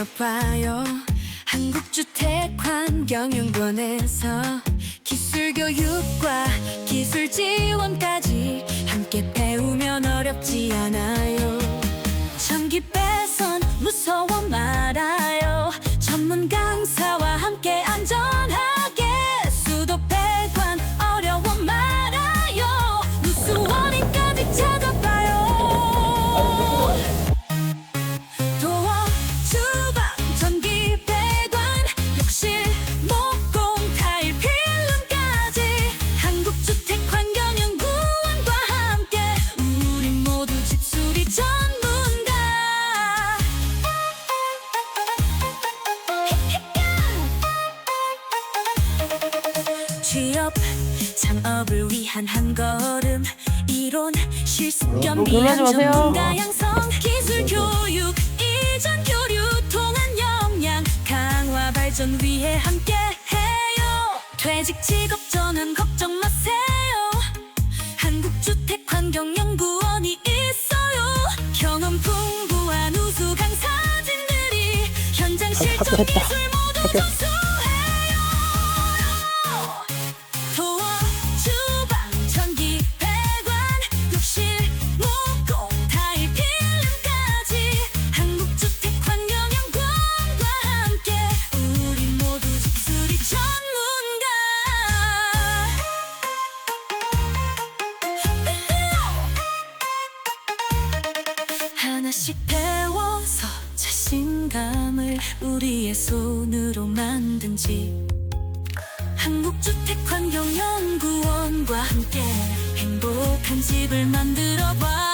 나눠봐요. 한국주택환경연구원에서 기술교육과 기술지원까지 함께 배우면 어렵지 않아요. 전기 배선 무서워 말아요. 전문 강사와 함께 안전하게 수도 배관 어려워 말아요. 누수원인까지 찾아봐요. 도어, 주방, 전기, 배관, 욕실, 목공, 타일, 필름까지 한국주택환경연구원과 함께 우리 모두 집수리 전문가. 취업, 창업을 위한 한 걸음 이론, 실습 겸비한 전문가 양성, 기술교육, 이전 교류, 통한 역량 강화 발전 위해 함께해요. 퇴직 직업 전환 걱정 마세요. 한국주택환경연구원이 있어요. 경험 풍부한 우수 강사진들이 현장 실전 기술 모두 전수해요. 도어, 주방, 전기, 배관, 욕실, 목공, 타일, 필름까지 한국주택환경연구원과 함께 우리 모두 집수리 전문가. 하나씩 배워서 자신감을 우리의 손으로 만든 집, 한국주택환경연구원과 함께 행복한 집을 만들어봐.